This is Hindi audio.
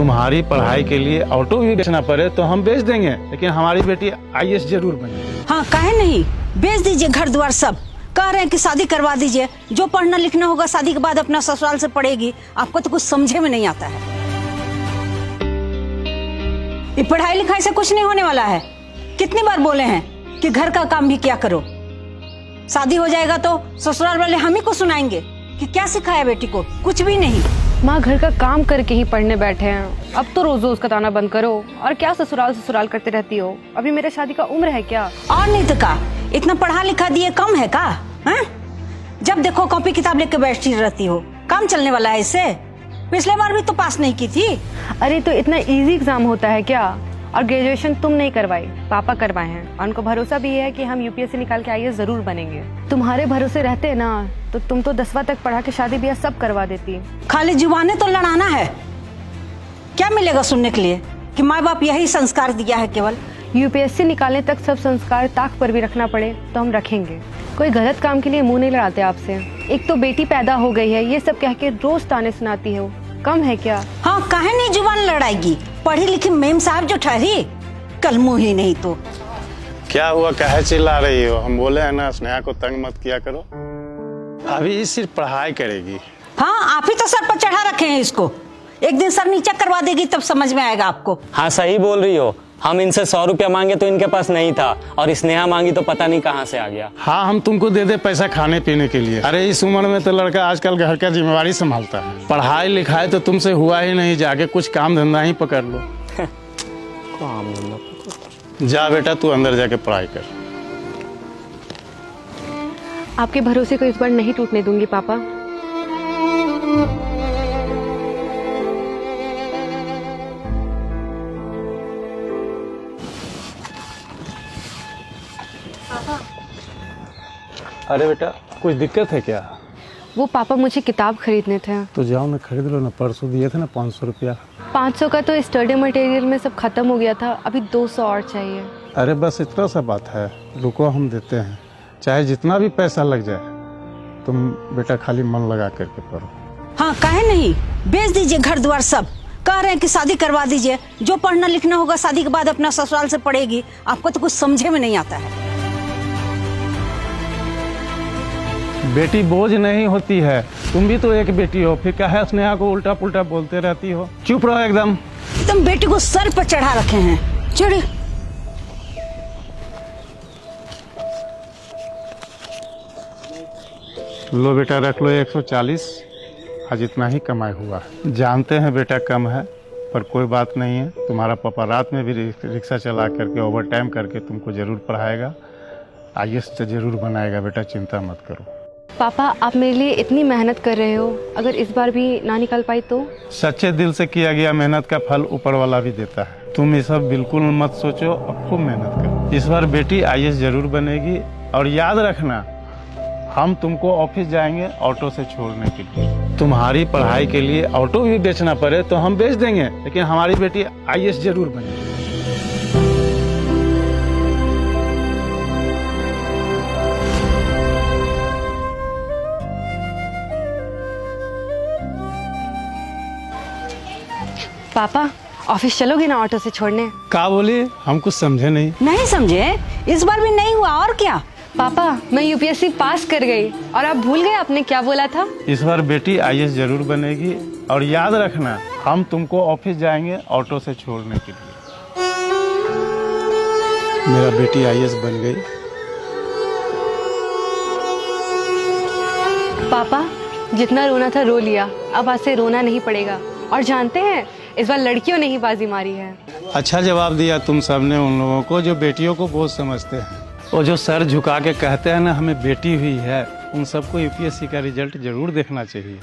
तुम्हारी पढ़ाई के लिए ऑटो भी बेचना पड़े तो हम बेच देंगे, लेकिन हमारी बेटी आईएएस जरूर बनेगी। हाँ, काहे नहीं, बेच दीजिए घर द्वार सब। कह रहे हैं कि शादी करवा दीजिए, जो पढ़ना लिखना होगा शादी के बाद अपना ससुराल से पढ़ेगी। आपको तो कुछ समझे में नहीं आता है। ये पढ़ाई लिखाई से कुछ नहीं होने वाला है। कितनी बार बोले हैं कि घर का काम भी क्या करो। शादी हो जाएगा तो ससुराल वाले हम ही को सुनाएंगे कि क्या सिखाया बेटी को, कुछ भी नहीं। माँ घर का काम करके ही पढ़ने बैठे हैं, अब तो रोज रोज का ताना बंद करो। और क्या ससुराल ससुराल करते रहती हो, अभी मेरे शादी का उम्र है क्या? और नहीं तो का, इतना पढ़ा लिखा दिए कम है का? है? जब देखो कॉपी किताब लेके बैठी रहती हो, काम चलने वाला है इससे? पिछले बार भी तो पास नहीं की थी। अरे तो इतना इजी एग्जाम होता है क्या? और ग्रेजुएशन तुम नहीं करवाई, पापा करवाए हैं। और उनको भरोसा भी है कि हम यूपीएससी निकाल के आईएएस जरूर बनेंगे। तुम्हारे भरोसे रहते ना तो तुम तो 10वां तक पढ़ा के शादी ब्याह सब करवा देती। खाली जुबानें तो लड़ाना है। क्या मिलेगा सुनने के लिए कि माँ बाप यही संस्कार दिया है केवल? यूपीएससी निकालने तक सब संस्कार ताक पर भी रखना पड़े तो हम रखेंगे। कोई गलत काम के लिए मुंह नहीं लड़ाते आपसे। एक तो बेटी पैदा हो गई है, ये सब कह के रोज ताने सुनाती हो, कम है क्या? हाँ, काहे नहीं जुबान लड़ाएगी? पढ़ी लिखी मेम साहब जो ठहरी, कल मुँह ही नहीं तो। क्या हुआ, काहे चिल्ला रही हो? हम बोले हैं ना स्नेहा को तंग मत किया करो। अभी सिर्फ पढ़ाई करेगी। हाँ, आप ही तो सर पर चढ़ा रखे हैं इसको। एक दिन सर नीचा करवा देगी तब समझ में आएगा आपको। हाँ सही बोल रही हो। हम इनसे 100 रुपया मांगे तो इनके पास नहीं था, और स्नेहा मांगी तो पता नहीं कहाँ से आ गया। हाँ, हम तुमको दे दे पैसा खाने पीने के लिए। अरे इस उम्र में तो लड़का आजकल घर का जिम्मेवारी संभालता है। पढ़ाई लिखाई तो तुमसे हुआ ही नहीं, जाके कुछ काम धंधा ही पकड़ लो। काम धंधा। जा बेटा, तू अंदर जाके पढ़ाई कर। आपके भरोसे को इस बार नहीं टूटने दूंगी पापा। अरे बेटा, कुछ दिक्कत है क्या? वो पापा मुझे किताब खरीदने थे। तो जाओ ना, खरीद लो ना। परसों दिए थे ना 500 रुपया। 500 का तो स्टडी मटेरियल में सब खत्म हो गया था, अभी 200 और चाहिए। अरे बस इतना सा बात है, रुको हम देते हैं। चाहे जितना भी पैसा लग जाए, तुम बेटा खाली मन लगा करके पढ़ो। हाँ, काहे नहीं, बेच दीजिए घर द्वार सब। कह रहे हैं कि शादी करवा दीजिए, जो पढ़ना लिखना होगा शादी के बाद अपना ससुराल से पढ़ेगी। आपको तो कुछ समझे में नहीं आता है। बेटी बोझ नहीं होती है, तुम भी तो एक बेटी हो, फिर काहे स्नेहा को उल्टा पुल्टा बोलते रहती हो? चुप रहो एकदम। तुम बेटी को सर पर चढ़ा रखे हैं। चढ़े। लो बेटा, रख लो 140। आज इतना ही कमाई हुआ। जानते हैं बेटा कम है, पर कोई बात नहीं है। तुम्हारा पापा रात में भी रिक्शा चला करके ओवर टाइम करके तुमको जरूर पढ़ाएगा, आईएएस तो जरूर बनाएगा। बेटा चिंता मत करो। पापा आप मेरे लिए इतनी मेहनत कर रहे हो, अगर इस बार भी ना निकाल पाई तो? सच्चे दिल से किया गया मेहनत का फल ऊपर वाला भी देता है। तुम ये सब बिल्कुल मत सोचो और खूब मेहनत करो। इस बार बेटी आईएएस जरूर बनेगी। और याद रखना, हम तुमको ऑफिस जाएंगे ऑटो से छोड़ने के लिए। तुम्हारी पढ़ाई के लिए ऑटो भी बेचना पड़े तो हम बेच देंगे, लेकिन हमारी बेटी आईएएस जरूर बनेगी। पापा ऑफिस चलोगे ना ऑटो से छोड़ने? क्या बोली? हम कुछ समझे नहीं। नहीं समझे? इस बार भी नहीं हुआ और क्या? पापा मैं यूपीएससी पास कर गई और आप भूल गए आपने क्या बोला था? इस बार बेटी आईएएस जरूर बनेगी। और याद रखना, हम तुमको ऑफिस जाएंगे ऑटो से छोड़ने के लिए। मेरा बेटी आईएएस बन गई। पापा जितना रोना था रो लिया, अब आज से रोना नहीं पड़ेगा। और जानते हैं इस बार लड़कियों ने ही बाजी मारी है। अच्छा जवाब दिया तुम सबने उन लोगों को जो बेटियों को बहुत समझते हैं। और जो सर झुका के कहते हैं ना हमें बेटी हुई है, उन सबको यूपीएससी का रिजल्ट जरूर देखना चाहिए।